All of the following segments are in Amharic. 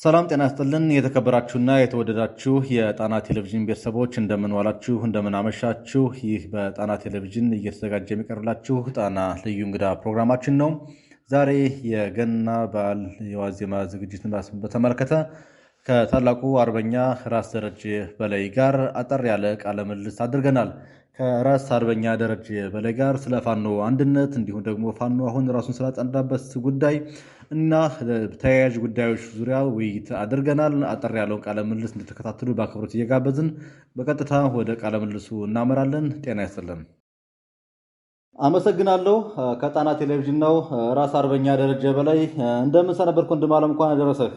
ሰላም ጤና ይስጥልን የተከበራችሁና የተወደዳችሁ የጣና ቴሌቪዥን ቤተሰቦች እንደምን ዋላችሁ እንደምን አመሻችሁ። ይህ በጣና ቴሌቪዥን እየተዘጋጀ የሚቀርብላችሁ ጣና ልዩ እንግዳ ፕሮግራማችን ነው። ዛሬ የገና በዓል የዋዜማ ዝግጅትን በተመለከተ ከታላቁ አርበኛ ራስ ደረጀ በላይ ጋር አጠር ያለ ቃለ ምልልስ አድርገናል። ከራስ አርበኛ ደረጀ በላይ ጋር ስለ ፋኖ አንድነት እንዲሁም ደግሞ ፋኖ አሁን ራሱን ስላጸናበት ጉዳይ እና ተያያዥ ጉዳዮች ዙሪያ ውይይት አድርገናል። አጠር ያለውን ቃለ ምልልስ እንድትከታተሉ በአክብሮት እየጋበዝን በቀጥታ ወደ ቃለ ምልልሱ እናመራለን። ጤና ይስጥልን። አመሰግናለሁ። ከጣና ቴሌቪዥን ነው። ራስ አርበኛ ደረጀ በላይ እንደምን ሰነበትክ ወንድም አለም? እንኳን አደረሰህ።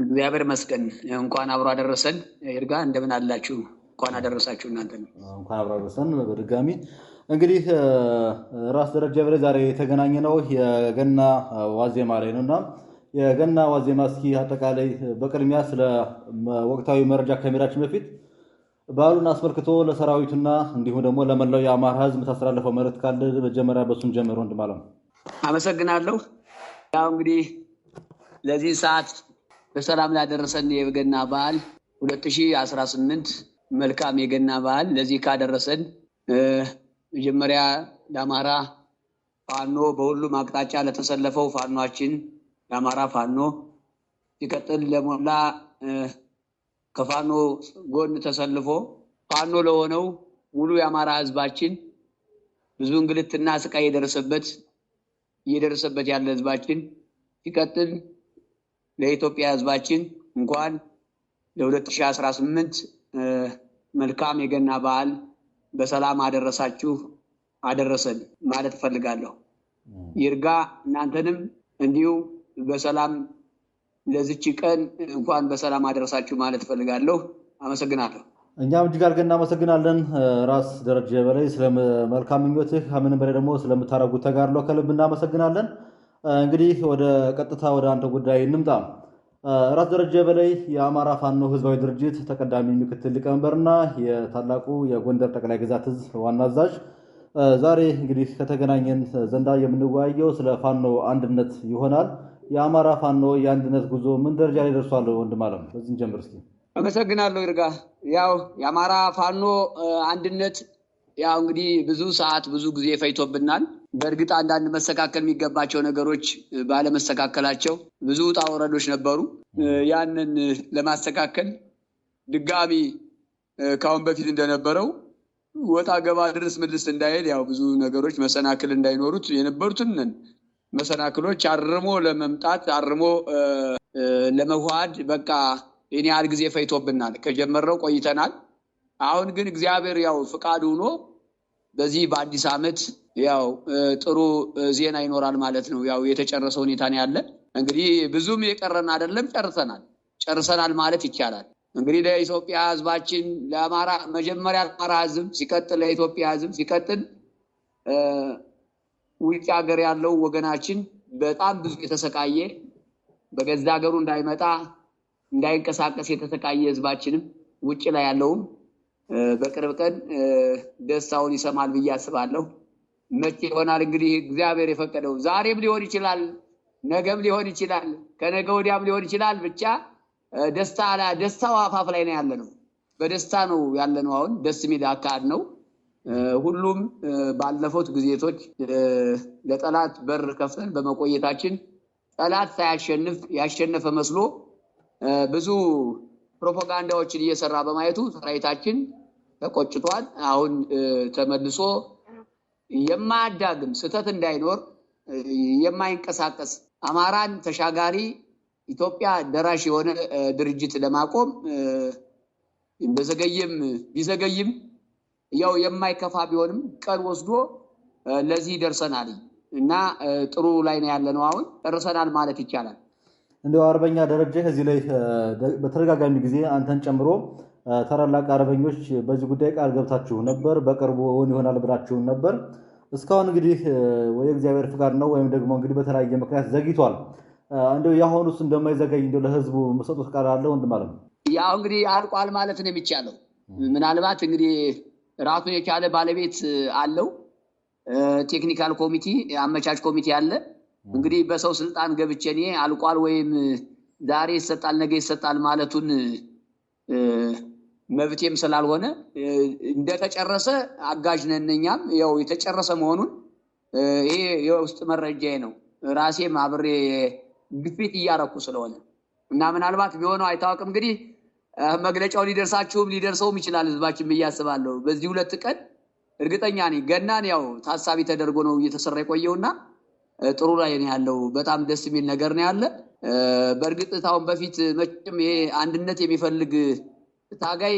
እግዚአብሔር ይመስገን። እንኳን አብሮ አደረሰን። ይርጋ እንደምን አላችሁ? እንኳን አደረሳችሁ። እናንተ እንኳን አብሮ አደረሰን። በድጋሚ እንግዲህ ራስ ደረጀ በላይ ዛሬ የተገናኘ ነው የገና ዋዜማ ላይ ነውና የገና ዋዜማ እስኪ አጠቃላይ በቅድሚያ ስለ ወቅታዊ መረጃ ከመሄዳችን በፊት በዓሉን አስመልክቶ ለሰራዊቱና እንዲሁም ደግሞ ለመላው የአማራ ሕዝብ ታስተላለፈው መልእክት ካለ መጀመሪያ በሱን ጀምሮ እንድማለም። አመሰግናለሁ። ያው እንግዲህ ለዚህ ሰዓት በሰላም ላደረሰን የገና በዓል 2018 መልካም የገና በዓል ለዚህ ካደረሰን መጀመሪያ ለአማራ ፋኖ በሁሉም አቅጣጫ ለተሰለፈው ፋኖችን ለአማራ ፋኖ ሲቀጥል ለሞላ ከፋኖ ጎን ተሰልፎ ፋኖ ለሆነው ሙሉ የአማራ ህዝባችን ብዙ እንግልትና ስቃይ እየደረሰበት ያለ ህዝባችን ሲቀጥል ለኢትዮጵያ ህዝባችን እንኳን ለ2018 መልካም የገና በዓል በሰላም አደረሰን ማለት እፈልጋለሁ። ይርጋ እናንተንም እንዲሁ በሰላም ለዚች ቀን እንኳን በሰላም አደረሳችሁ ማለት እፈልጋለሁ። አመሰግናለሁ። እኛም እጅግ አድርገን እናመሰግናለን ራስ ደረጀ በላይ ስለ መልካም ምኞትህ፣ ከምንም በላይ ደግሞ ስለምታደርጉት ተጋድሎ ከልብ እናመሰግናለን። እንግዲህ ወደ ቀጥታ ወደ አንተ ጉዳይ እንምጣ። ራስ ደረጀ በላይ የአማራ ፋኖ ህዝባዊ ድርጅት ተቀዳሚ ምክትል ሊቀመንበርና የታላቁ የጎንደር ጠቅላይ ግዛት እዝ ዋና አዛዥ፣ ዛሬ እንግዲህ ከተገናኘን ዘንዳ የምንወያየው ስለ ፋኖ አንድነት ይሆናል። የአማራ ፋኖ የአንድነት ጉዞ ምን ደረጃ ላይ ደርሷል? ወንድም አለም በዚህ ጀምር እስኪ። አመሰግናለሁ ይርጋ። ያው የአማራ ፋኖ አንድነት ያው እንግዲህ ብዙ ሰዓት ብዙ ጊዜ ፈይቶብናል። በእርግጥ አንዳንድ መስተካከል የሚገባቸው ነገሮች ባለመስተካከላቸው ብዙ ውጣ ወረዶች ነበሩ። ያንን ለማስተካከል ድጋሚ ካሁን በፊት እንደነበረው ወጣ ገባ ድረስ ምልስ እንዳይል ያው ብዙ ነገሮች መሰናክል እንዳይኖሩት የነበሩትን መሰናክሎች አርሞ ለመምጣት አርሞ ለመዋሃድ በቃ ይህን ያህል ጊዜ ፈይቶብናል። ከጀመረው ቆይተናል። አሁን ግን እግዚአብሔር ያው ፍቃድ ሆኖ በዚህ በአዲስ ዓመት ያው ጥሩ ዜና ይኖራል ማለት ነው። ያው የተጨረሰ ሁኔታ ነው ያለ። እንግዲህ ብዙም የቀረን አይደለም፣ ጨርሰናል ማለት ይቻላል። እንግዲህ ለኢትዮጵያ ሕዝባችን ለአማራ መጀመሪያ ለአማራ ሕዝብ ሲቀጥል ለኢትዮጵያ ሕዝብ ሲቀጥል ውጭ ሀገር ያለው ወገናችን በጣም ብዙ የተሰቃየ በገዛ ሀገሩ እንዳይመጣ እንዳይንቀሳቀስ የተሰቃየ ሕዝባችንም ውጭ ላይ ያለውም በቅርብ ቀን ደስታውን ይሰማል ብዬ አስባለሁ። መቼ ይሆናል እንግዲህ እግዚአብሔር የፈቀደው። ዛሬም ሊሆን ይችላል፣ ነገም ሊሆን ይችላል፣ ከነገ ወዲያም ሊሆን ይችላል። ብቻ ደስታው አፋፍ ላይ ነው ያለነው። በደስታ ነው ያለነው። አሁን ደስ የሚል አካሄድ ነው። ሁሉም ባለፉት ጊዜቶች ለጠላት በር ከፍተን በመቆየታችን ጠላት ሳያሸንፍ ያሸነፈ መስሎ ብዙ ፕሮፓጋንዳዎችን እየሰራ በማየቱ ሰራዊታችን ተቆጭቷል። አሁን ተመልሶ የማያዳግም ስህተት እንዳይኖር የማይንቀሳቀስ አማራን ተሻጋሪ ኢትዮጵያ ደራሽ የሆነ ድርጅት ለማቆም ቢዘገይም ያው የማይከፋ ቢሆንም ቀን ወስዶ ለዚህ ደርሰናል እና ጥሩ ላይ ነው ያለነው። አሁን ጨርሰናል ማለት ይቻላል። እንደው አርበኛ ደረጀ እዚህ ላይ በተደጋጋሚ ጊዜ አንተን ጨምሮ ታላላቅ አርበኞች በዚህ ጉዳይ ቃል ገብታችሁ ነበር፣ በቅርቡ እውን ይሆናል ብላችሁ ነበር። እስካሁን እንግዲህ ወይ እግዚአብሔር ፍቃድ ነው ወይም ደግሞ እንግዲህ በተለያየ ምክንያት ዘግይቷል። እንደው ያሁኑስ እንደማይዘገይ እንደው ለህዝቡ መሰጡት ቃል አለ ወንድም ማለት ነው? ያው እንግዲህ አልቋል ማለት ነው የሚቻለው። ምናልባት እንግዲህ ራሱን የቻለ ባለቤት አለው። ቴክኒካል ኮሚቴ አመቻች ኮሚቴ አለ። እንግዲህ በሰው ስልጣን ገብቼ እኔ አልቋል ወይም ዛሬ ይሰጣል ነገ ይሰጣል ማለቱን መብቴም ስላልሆነ እንደተጨረሰ አጋዥ ነን እኛም ያው የተጨረሰ መሆኑን ይሄ የውስጥ መረጃዬ ነው። ራሴም አብሬ ግፊት እያረኩ ስለሆነ እና ምናልባት ቢሆነው አይታወቅም እንግዲህ መግለጫው ሊደርሰውም ይችላል ህዝባችን ብዬ አስባለሁ። በዚህ 2 ቀን እርግጠኛ ነኝ ገናን ያው ታሳቢ ተደርጎ ነው እየተሰራ የቆየውና ጥሩ ላይ ነው ያለው። በጣም ደስ የሚል ነገር ነው ያለ። በእርግጥ ታውን በፊት መቼም ይሄ አንድነት የሚፈልግ ታጋይ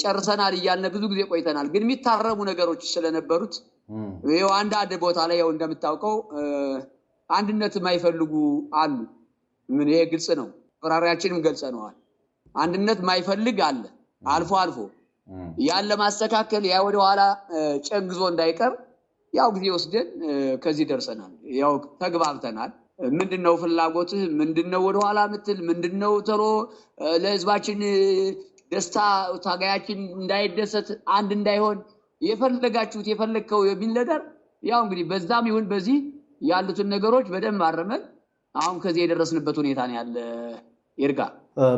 ጨርሰናል እያልን ብዙ ጊዜ ቆይተናል። ግን የሚታረሙ ነገሮች ስለነበሩት ይሄው አንዳንድ ቦታ ላይ ያው እንደምታውቀው አንድነት የማይፈልጉ አሉ። ምን ይሄ ግልጽ ነው። ፈራሪያችንም ገልጸነዋል። አንድነት የማይፈልግ አለ አልፎ ያለ ማስተካከል ያ ወደ ኋላ ጨንግዞ እንዳይቀር ያው ጊዜ ወስደን ከዚህ ደርሰናል። ያው ተግባብተናል። ምንድነው ፍላጎትህ? ምንድነው ወደ ኋላ ምትል? ምንድነው ተሮ ለህዝባችን ደስታ ታጋያችን እንዳይደሰት አንድ እንዳይሆን የፈለጋችሁት የፈለከው የሚል ነገር ያው እንግዲህ በዛም ይሁን በዚህ ያሉትን ነገሮች በደንብ አረመን አሁን ከዚህ የደረስንበት ሁኔታ ነው ያለ። ይርጋ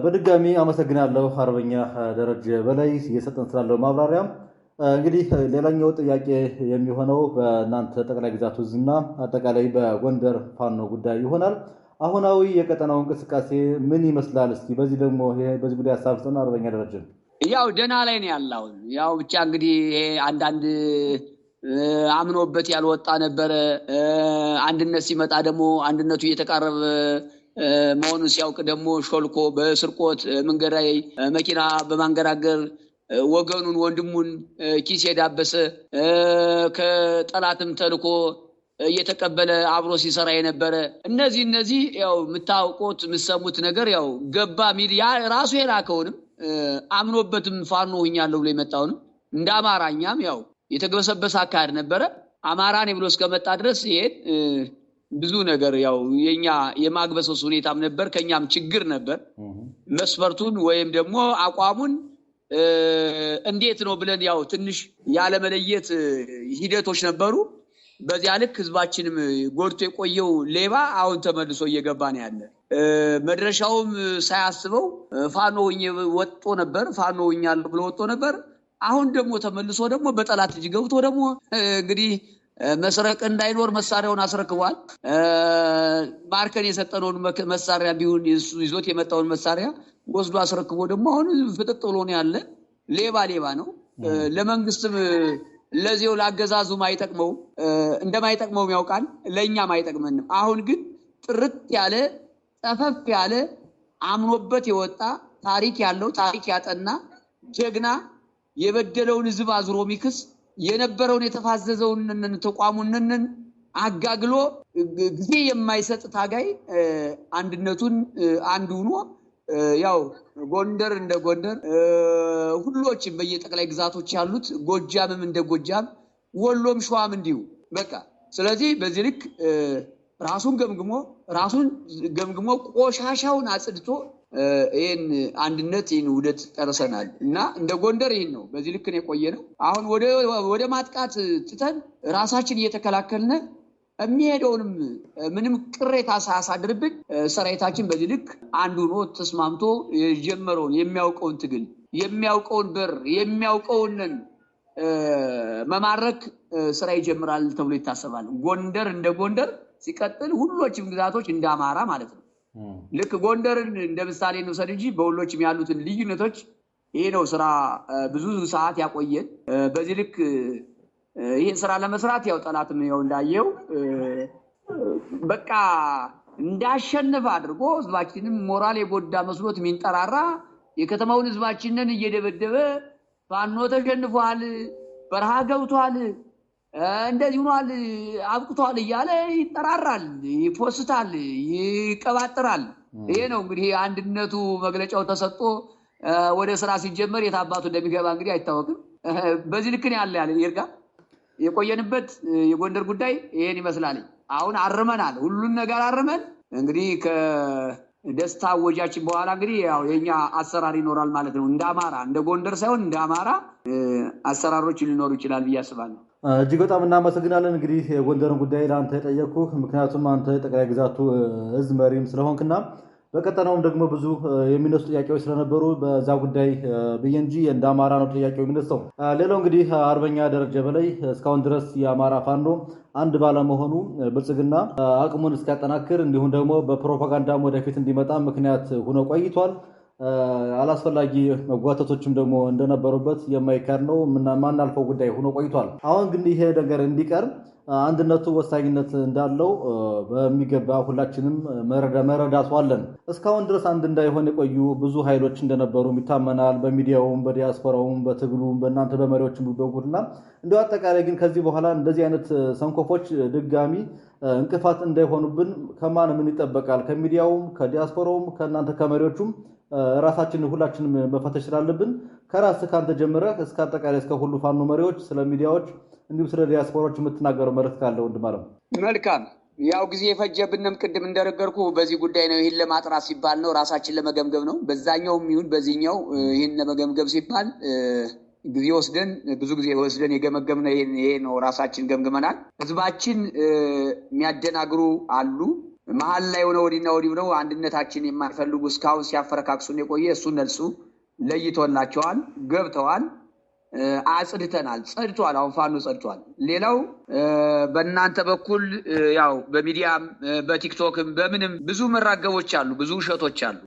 በድጋሚ አመሰግናለሁ አርበኛ ደረጀ በላይ እየሰጠን ስላለው ማብራሪያ። እንግዲህ ሌላኛው ጥያቄ የሚሆነው በእናንተ ጠቅላይ ግዛት ውዝና አጠቃላይ በጎንደር ፋኖ ጉዳይ ይሆናል። አሁናዊ የቀጠናው እንቅስቃሴ ምን ይመስላል? እስኪ በዚህ ጉዳይ ሀሳብ ስጠን አርበኛ ደረጀ። ያው ደህና ላይ ነው ያለው። ያው ብቻ እንግዲህ ይሄ አንዳንድ አምኖበት ያልወጣ ነበረ። አንድነት ሲመጣ ደግሞ አንድነቱ እየተቃረበ መሆኑን ሲያውቅ ደግሞ ሾልኮ በስርቆት መንገድ ላይ መኪና በማንገራገር ወገኑን ወንድሙን ኪስ የዳበሰ ከጠላትም ተልኮ እየተቀበለ አብሮ ሲሰራ የነበረ እነዚህ ያው የምታውቁት የምትሰሙት ነገር ያው ገባ ሚዲያ ራሱ የላከውንም አምኖበትም ፋኖ ሆኛለሁ ብሎ የመጣውንም እንደ አማራኛም ያው የተገበሰበሰ አካሄድ ነበረ። አማራኔ ብሎ እስከመጣ ድረስ ይሄ ብዙ ነገር ያው የኛ የማግበሰስ ሁኔታም ነበር። ከኛም ችግር ነበር። መስፈርቱን ወይም ደግሞ አቋሙን እንዴት ነው ብለን ያው ትንሽ ያለ መለየት ሂደቶች ነበሩ። በዚያ ልክ ህዝባችንም ጎድቶ የቆየው ሌባ አሁን ተመልሶ እየገባ ነው ያለ። መድረሻውም ሳያስበው ፋኖ ወጥቶ ነበር። ፋኖ ሆኛለሁ ብሎ ወጥቶ ነበር። አሁን ደግሞ ተመልሶ ደግሞ በጠላት እጅ ገብቶ ደግሞ እንግዲህ መስረቅ እንዳይኖር መሳሪያውን አስረክቧል። ማርከን የሰጠነውን መሳሪያ ቢሆን ይዞት የመጣውን መሳሪያ ወስዶ አስረክቦ ደግሞ አሁን ፍጥጥ ብሎ ነው ያለ። ሌባ ነው። ለመንግስትም ለዚው ላገዛዙ ማይጠቅመው እንደማይጠቅመው ያውቃል። ለኛም አይጠቅመንም። አሁን ግን ጥርት ያለ ጠፈፍ ያለ አምኖበት የወጣ ታሪክ ያለው ታሪክ ያጠና ጀግና የበደለውን ህዝብ አዝሮ ሚክስ የነበረውን የተፋዘዘውን ተቋሙንን አጋግሎ ጊዜ የማይሰጥ ታጋይ አንድነቱን አንድ ሆኖ ያው ጎንደር እንደ ጎንደር ሁሎችም በየጠቅላይ ግዛቶች ያሉት ጎጃምም እንደ ጎጃም ወሎም ሸዋም እንዲሁ በቃ ስለዚህ በዚህ ልክ ራሱን ገምግሞ ቆሻሻውን አጽድቶ ይሄን አንድነት ይሄን ውደት ጠርሰናል እና እንደ ጎንደር ይሄን ነው በዚህ ልክ ነው የቆየነው። አሁን ወደ ማጥቃት ትተን ራሳችን እየተከላከልን የሚሄደውንም ምንም ቅሬታ ሳያሳድርብን ሰራዊታችን በዚህ ልክ አንዱ ነው ተስማምቶ የጀመረውን የሚያውቀውን ትግል የሚያውቀውን በር የሚያውቀውን መማረክ ስራ ይጀምራል ተብሎ ይታሰባል። ጎንደር እንደ ጎንደር ሲቀጥል ሁሎችም ግዛቶች እንደ አማራ ማለት ነው። ልክ ጎንደርን እንደ ምሳሌ እንውሰድ እንጂ በሁሎችም ያሉትን ልዩነቶች ይሄ ነው ስራ ብዙ ሰዓት ያቆየን። በዚህ ልክ ይሄን ስራ ለመስራት ያው ጠላትም ያው እንዳየው በቃ እንዳሸነፈ አድርጎ ህዝባችንም ሞራል የጎዳ መስሎት ሚንጠራራ የከተማውን ህዝባችንን እየደበደበ ፋኖ ተሸንፏል፣ በረሃ ገብቷል፣ እንደዚህ ሆኗል፣ አብቅቷል እያለ ይጠራራል፣ ይፎስታል፣ ይቀባጥራል። ይሄ ነው እንግዲህ አንድነቱ መግለጫው ተሰጥቶ ወደ ስራ ሲጀመር የታባቱ እንደሚገባ እንግዲህ አይታወቅም። በዚህ ልክ ነው ያለ ይርጋ የቆየንበት የጎንደር ጉዳይ ይሄን ይመስላል። አሁን አርመናል፣ ሁሉን ነገር አርመን እንግዲህ ከደስታ ወጃችን በኋላ እንግዲህ ያው የኛ አሰራር ይኖራል ማለት ነው። እንደ አማራ እንደ ጎንደር ሳይሆን እንደ አማራ አሰራሮች ሊኖሩ ይችላል ብዬ አስባለሁ። እጅግ በጣም እናመሰግናለን። እንግዲህ የጎንደርን ጉዳይ ለአንተ የጠየቅኩህ ምክንያቱም አንተ ጠቅላይ ግዛቱ እዝ መሪም ስለሆንክና በቀጠናውም ደግሞ ብዙ የሚነሱ ጥያቄዎች ስለነበሩ በዛ ጉዳይ ብዬ እንጂ እንደ አማራ ነው ጥያቄው የሚነሳው። ሌላው እንግዲህ አርበኛ ደረጀ በላይ እስካሁን ድረስ የአማራ ፋኖ አንድ ባለመሆኑ ብልጽግና አቅሙን እስኪያጠናክር እንዲሁም ደግሞ በፕሮፓጋንዳም ወደፊት እንዲመጣ ምክንያት ሆኖ ቆይቷል። አላስፈላጊ መጓተቶችም ደግሞ እንደነበሩበት የማይካድ ነው። ማናልፈው ጉዳይ ሆኖ ቆይቷል። አሁን ግን ይሄ ነገር እንዲቀር አንድነቱ ወሳኝነት እንዳለው በሚገባ ሁላችንም መረዳቱ አለን። እስካሁን ድረስ አንድ እንዳይሆን የቆዩ ብዙ ኃይሎች እንደነበሩ ይታመናል። በሚዲያውም፣ በዲያስፖራውም፣ በትግሉም፣ በእናንተ በመሪዎችም በጉድና እንዲሁ አጠቃላይ ግን ከዚህ በኋላ እንደዚህ አይነት ሰንኮፎች ድጋሚ እንቅፋት እንዳይሆኑብን ከማን ምን ይጠበቃል? ከሚዲያውም፣ ከዲያስፖራውም፣ ከእናንተ ከመሪዎቹም ራሳችን ሁላችንም መፈተሽ ስላለብን ከራስ ካንተ ጀምረህ እስከ አጠቃላይ እስከ ሁሉ ፋኖ መሪዎች ስለ ሚዲያዎች እንዲሁም ስለ ዲያስፖራዎች የምትናገረው መልእክት ካለ ወንድም አለም። መልካም። ያው ጊዜ የፈጀብንም ቅድም እንደነገርኩ በዚህ ጉዳይ ነው። ይህን ለማጥራት ሲባል ነው፣ ራሳችን ለመገምገም ነው። በዛኛውም ይሁን በዚህኛው ይህን ለመገምገም ሲባል ጊዜ ወስደን ብዙ ጊዜ ወስደን የገመገምነው ይሄ ነው። ራሳችን ገምግመናል። ህዝባችን የሚያደናግሩ አሉ። መሀል ላይ ሆነ ወዲና ወዲህ ነው አንድነታችን የማይፈልጉ እስካሁን ሲያፈረካክሱን የቆየ እሱ ነልሱ ለይቶላቸዋል፣ ገብተዋል፣ አጽድተናል። ጸድቷል። አሁን ፋኖ ጸድቷል። ሌላው በእናንተ በኩል ያው በሚዲያም በቲክቶክም በምንም ብዙ መራገቦች አሉ፣ ብዙ ውሸቶች አሉ።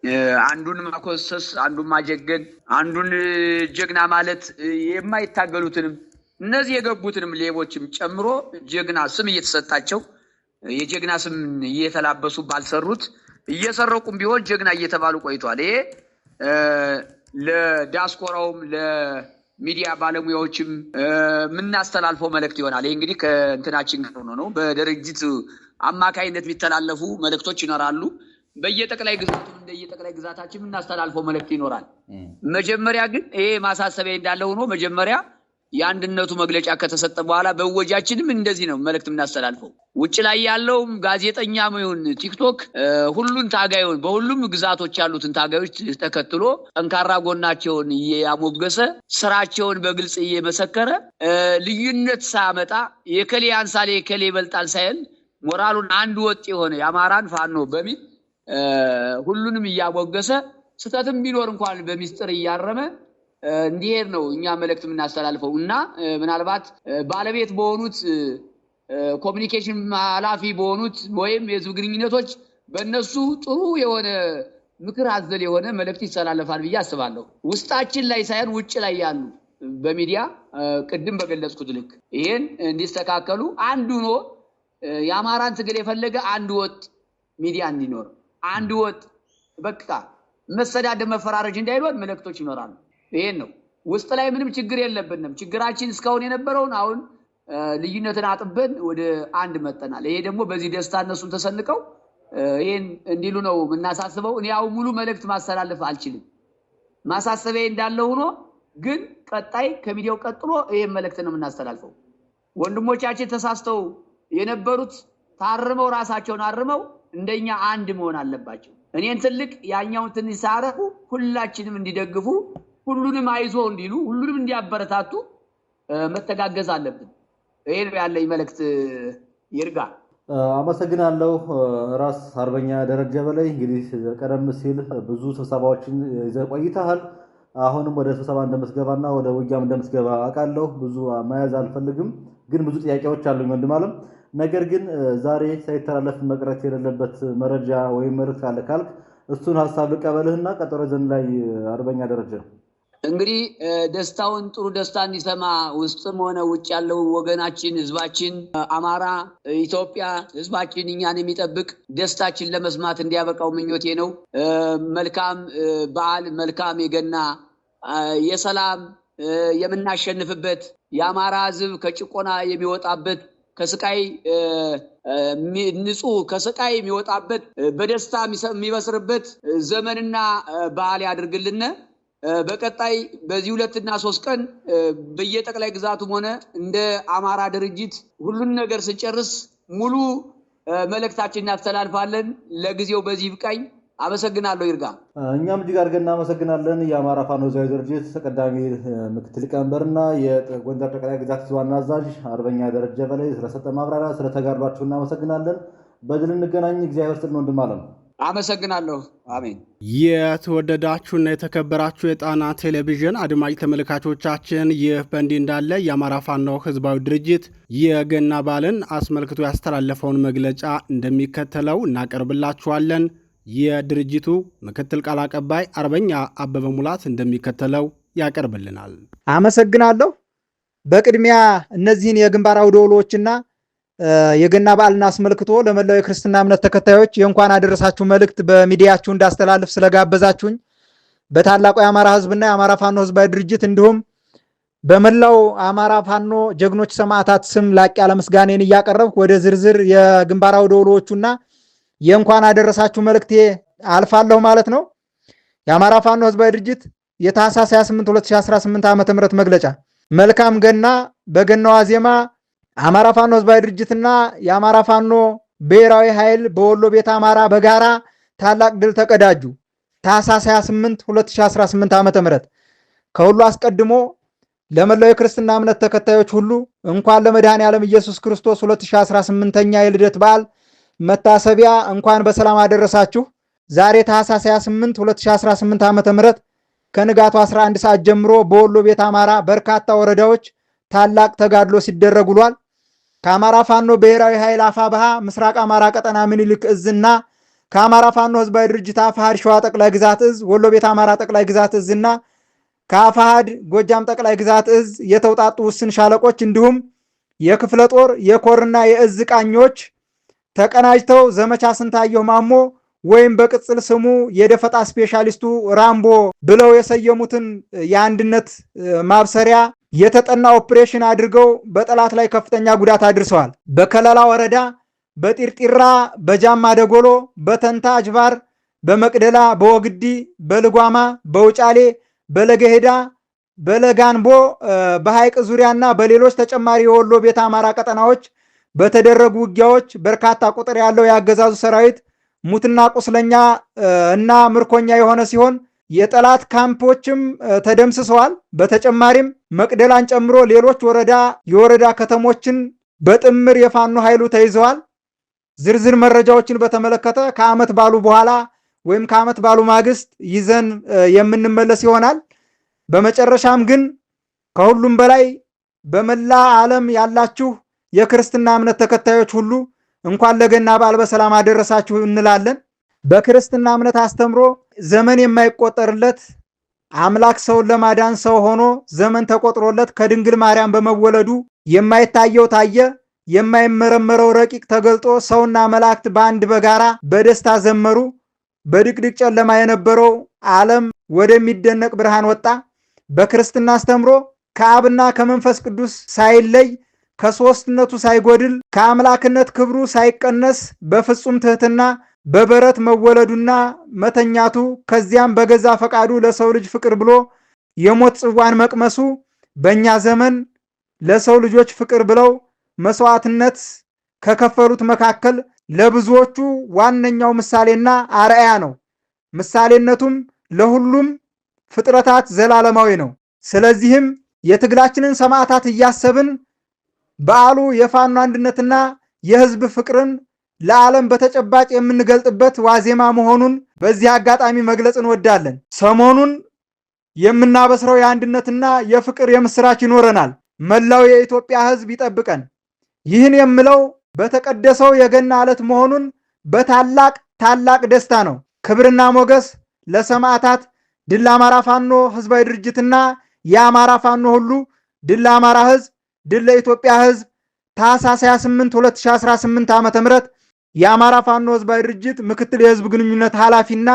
አንዱን ማኮሰስ፣ አንዱን ማጀገን፣ አንዱን ጀግና ማለት የማይታገሉትንም እነዚህ የገቡትንም ሌቦችም ጨምሮ ጀግና ስም እየተሰጣቸው የጀግና ስም እየተላበሱ ባልሰሩት እየሰረቁም ቢሆን ጀግና እየተባሉ ቆይቷል። ይሄ ለዲያስፖራውም ለሚዲያ ባለሙያዎችም የምናስተላልፈው መልእክት ይሆናል። ይሄ እንግዲህ ከእንትናችን ጋር ነው። በድርጅት አማካይነት የሚተላለፉ መልእክቶች ይኖራሉ። በየጠቅላይ ግዛቱም እንደየጠቅላይ ግዛታችን የምናስተላልፈው መልእክት ይኖራል። መጀመሪያ ግን ይሄ ማሳሰቢያ እንዳለ ሆኖ መጀመሪያ የአንድነቱ መግለጫ ከተሰጠ በኋላ በወጃችንም እንደዚህ ነው መልእክት የምናስተላልፈው። ውጭ ላይ ያለውም ጋዜጠኛም ይሁን ቲክቶክ ሁሉን ታጋዩን በሁሉም ግዛቶች ያሉትን ታጋዮች ተከትሎ ጠንካራ ጎናቸውን እያሞገሰ ስራቸውን በግልጽ እየመሰከረ ልዩነት ሳያመጣ የከሌ አንሳሌ የከሌ ይበልጣል ሳይል ሞራሉን አንድ ወጥ የሆነ የአማራን ፋኖ በሚል ሁሉንም እያሞገሰ ስተትም ቢኖር እንኳን በሚስጥር እያረመ እንዲሄድ ነው እኛ መልእክት የምናስተላልፈው እና ምናልባት ባለቤት በሆኑት ኮሚኒኬሽን ኃላፊ በሆኑት ወይም የህዝብ ግንኙነቶች በእነሱ ጥሩ የሆነ ምክር አዘል የሆነ መልእክት ይስተላለፋል ብዬ አስባለሁ። ውስጣችን ላይ ሳይሆን ውጭ ላይ ያሉ በሚዲያ ቅድም በገለጽኩት ልክ ይሄን እንዲስተካከሉ አንዱ ነው የአማራን ትግል የፈለገ አንድ ወጥ ሚዲያ እንዲኖር አንድ ወጥ በቃ መሰዳደብ መፈራረጅ እንዳይኖር መልእክቶች ይኖራሉ። ይሄን ነው። ውስጥ ላይ ምንም ችግር የለብንም። ችግራችን እስካሁን የነበረውን አሁን ልዩነትን አጥበን ወደ አንድ መጠናል። ይሄ ደግሞ በዚህ ደስታ እነሱን ተሰንቀው ይሄን እንዲሉ ነው የምናሳስበው። እኔ ያው ሙሉ መልእክት ማስተላለፍ አልችልም። ማሳሰቢያ እንዳለ ሆኖ ግን ቀጣይ ከሚዲያው ቀጥሎ ይሄን መልእክት ነው የምናስተላልፈው። ወንድሞቻችን ተሳስተው የነበሩት ታርመው ራሳቸውን አርመው እንደኛ አንድ መሆን አለባቸው። እኔን ትልቅ ያኛውን ትንሽ ሳረፉ ሁላችንም እንዲደግፉ ሁሉንም አይዞ እንዲሉ ሁሉንም እንዲያበረታቱ መተጋገዝ አለብን። ይሄ ነው ያለኝ መልእክት። ይርጋ አመሰግናለሁ። ራስ አርበኛ ደረጀ በላይ እንግዲህ ቀደም ሲል ብዙ ስብሰባዎችን ይዘህ ቆይተሃል። አሁንም ወደ ስብሰባ እንደምትገባና ወደ ውጊያም እንደምትገባ አውቃለሁ። ብዙ መያዝ አልፈልግም፣ ግን ብዙ ጥያቄዎች አሉኝ ወንድም አለም። ነገር ግን ዛሬ ሳይተላለፍ መቅረት የሌለበት መረጃ ወይም መልእክት አለ ካልክ እሱን ሀሳብ ልቀበልህና ቀጠሮ ዘንድ ላይ አርበኛ ደረጀ እንግዲህ ደስታውን ጥሩ ደስታ እንዲሰማ ውስጥም ሆነ ውጭ ያለው ወገናችን ህዝባችን አማራ ኢትዮጵያ ህዝባችን እኛን የሚጠብቅ ደስታችን ለመስማት እንዲያበቃው ምኞቴ ነው። መልካም በዓል፣ መልካም የገና የሰላም የምናሸንፍበት የአማራ ህዝብ ከጭቆና የሚወጣበት ከስቃይ ንጹህ ከስቃይ የሚወጣበት በደስታ የሚበስርበት ዘመንና በዓል ያድርግልን። በቀጣይ በዚህ 2 እና 3 ቀን በየጠቅላይ ግዛቱም ሆነ እንደ አማራ ድርጅት ሁሉን ነገር ስንጨርስ ሙሉ መልእክታችን እናስተላልፋለን። ለጊዜው በዚህ ይብቃኝ። አመሰግናለሁ ይርጋ። እኛም እጅግ አድርገን እናመሰግናለን። የአማራ ፋኖ ህዝባዊ ድርጅት ተቀዳሚ ምክትል ሊቀመንበርና የጎንደር ጠቅላይ ግዛት ዋና አዛዥ አርበኛ ደረጀ በላይ ስለሰጠ ማብራሪያ ስለተጋድሏችሁ እናመሰግናለን። በድል እንገናኝ። እግዚአብሔር ይስጥልን ወንድም አለም። አመሰግናለሁ። አሜን። የተወደዳችሁና የተከበራችሁ የጣና ቴሌቪዥን አድማጭ ተመልካቾቻችን ይህ በእንዲህ እንዳለ የአማራ ፋኖ ህዝባዊ ድርጅት የገና በዓልን አስመልክቶ ያስተላለፈውን መግለጫ እንደሚከተለው እናቀርብላችኋለን። የድርጅቱ ምክትል ቃል አቀባይ አርበኛ አበበ ሙላት እንደሚከተለው ያቀርብልናል። አመሰግናለሁ። በቅድሚያ እነዚህን የግንባር አውደ ውሎችና የገና በዓልን አስመልክቶ ለመላው የክርስትና እምነት ተከታዮች የእንኳን አደረሳችሁ መልእክት በሚዲያችሁ እንዳስተላልፍ ስለጋበዛችሁኝ በታላቁ የአማራ ህዝብና የአማራ ፋኖ ህዝባዊ ድርጅት እንዲሁም በመላው አማራ ፋኖ ጀግኖች ሰማዕታት ስም ላቅ ያለ ምስጋናዬን እያቀረብኩ ወደ ዝርዝር የግንባር አውደ ውሎቹና የእንኳን አደረሳችሁ መልእክቴ አልፋለሁ ማለት ነው። የአማራ ፋኖ ህዝባዊ ድርጅት የታህሳስ 28 2018 ዓ.ም መግለጫ። መልካም ገና። በገናዋ ዜማ አማራ ፋኖ ህዝባዊ ድርጅትና የአማራ ፋኖ ብሔራዊ ኃይል በወሎ ቤተ አማራ በጋራ ታላቅ ድል ተቀዳጁ። ታህሳስ 28 2018 ዓ.ም። ከሁሉ አስቀድሞ ለመላው የክርስትና እምነት ተከታዮች ሁሉ እንኳን ለመድኃኔዓለም ኢየሱስ ክርስቶስ 2018ኛ የልደት በዓል መታሰቢያ እንኳን በሰላም አደረሳችሁ። ዛሬ ታህሳስ 28 2018 ዓ.ም ከንጋቱ 11 ሰዓት ጀምሮ በወሎ ቤተ አማራ በርካታ ወረዳዎች ታላቅ ተጋድሎ ሲደረግ ውሏል። ከአማራ ፋኖ ብሔራዊ ኃይል አፋብሃ ምስራቅ አማራ ቀጠና ምኒልክ እዝና ከአማራ ፋኖ ህዝባዊ ድርጅት አፋሃድ ሸዋ ጠቅላይ ግዛት እዝ ወሎ ቤተ አማራ ጠቅላይ ግዛት እዝና ከአፋሃድ ጎጃም ጠቅላይ ግዛት እዝ የተውጣጡ ውስን ሻለቆች እንዲሁም የክፍለ ጦር የኮርና የእዝ ቃኞች ተቀናጅተው ዘመቻ ስንታየሁ ማሞ ወይም በቅጽል ስሙ የደፈጣ ስፔሻሊስቱ ራምቦ ብለው የሰየሙትን የአንድነት ማብሰሪያ የተጠና ኦፕሬሽን አድርገው በጠላት ላይ ከፍተኛ ጉዳት አድርሰዋል። በከለላ ወረዳ በጢርጢራ፣ በጃማ ደጎሎ፣ በተንታ አጅባር፣ በመቅደላ፣ በወግዲ፣ በልጓማ፣ በውጫሌ፣ በለገሄዳ፣ በለጋንቦ፣ በሐይቅ ዙሪያና በሌሎች ተጨማሪ የወሎ ቤተ አማራ ቀጠናዎች በተደረጉ ውጊያዎች በርካታ ቁጥር ያለው የአገዛዙ ሰራዊት ሙትና ቁስለኛ እና ምርኮኛ የሆነ ሲሆን የጠላት ካምፖችም ተደምስሰዋል። በተጨማሪም መቅደላን ጨምሮ ሌሎች የወረዳ ከተሞችን በጥምር የፋኖ ኃይሉ ተይዘዋል። ዝርዝር መረጃዎችን በተመለከተ ከዓመት ባሉ በኋላ ወይም ከዓመት ባሉ ማግስት ይዘን የምንመለስ ይሆናል። በመጨረሻም ግን ከሁሉም በላይ በመላ ዓለም ያላችሁ የክርስትና እምነት ተከታዮች ሁሉ እንኳን ለገና በዓል በሰላም አደረሳችሁ እንላለን። በክርስትና እምነት አስተምሮ ዘመን የማይቆጠርለት አምላክ ሰውን ለማዳን ሰው ሆኖ ዘመን ተቆጥሮለት ከድንግል ማርያም በመወለዱ የማይታየው ታየ፣ የማይመረመረው ረቂቅ ተገልጦ ሰውና መላእክት በአንድ በጋራ በደስታ ዘመሩ። በድቅድቅ ጨለማ የነበረው ዓለም ወደሚደነቅ ብርሃን ወጣ። በክርስትና አስተምሮ ከአብና ከመንፈስ ቅዱስ ሳይለይ ከሶስትነቱ ሳይጎድል ከአምላክነት ክብሩ ሳይቀነስ በፍጹም ትህትና በበረት መወለዱና መተኛቱ ከዚያም በገዛ ፈቃዱ ለሰው ልጅ ፍቅር ብሎ የሞት ጽዋን መቅመሱ በእኛ ዘመን ለሰው ልጆች ፍቅር ብለው መስዋዕትነት ከከፈሉት መካከል ለብዙዎቹ ዋነኛው ምሳሌና አርአያ ነው። ምሳሌነቱም ለሁሉም ፍጥረታት ዘላለማዊ ነው። ስለዚህም የትግላችንን ሰማዕታት እያሰብን በዓሉ የፋኖ አንድነትና የህዝብ ፍቅርን ለዓለም በተጨባጭ የምንገልጥበት ዋዜማ መሆኑን በዚህ አጋጣሚ መግለጽ እንወዳለን። ሰሞኑን የምናበስረው የአንድነትና የፍቅር የምስራች ይኖረናል። መላው የኢትዮጵያ ህዝብ ይጠብቀን። ይህን የምለው በተቀደሰው የገና ዕለት መሆኑን በታላቅ ደስታ ነው። ክብርና ሞገስ ለሰማዕታት። ድል ለአማራ ፋኖ ህዝባዊ ድርጅትና የአማራ ፋኖ ሁሉ። ድል ለአማራ ህዝብ፣ ድል ለኢትዮጵያ ህዝብ። ታህሳስ 28 2018 ዓ.ም የአማራ ፋኖ ህዝባዊ ድርጅት ምክትል የህዝብ ግንኙነት ኃላፊና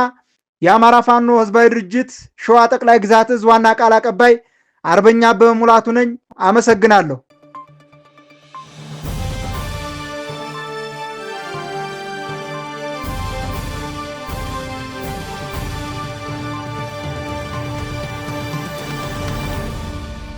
የአማራ ፋኖ ህዝባዊ ድርጅት ሸዋ ጠቅላይ ግዛት እዝ ዋና ቃል አቀባይ አርበኛ አበበ ሙላቱ ነኝ። አመሰግናለሁ።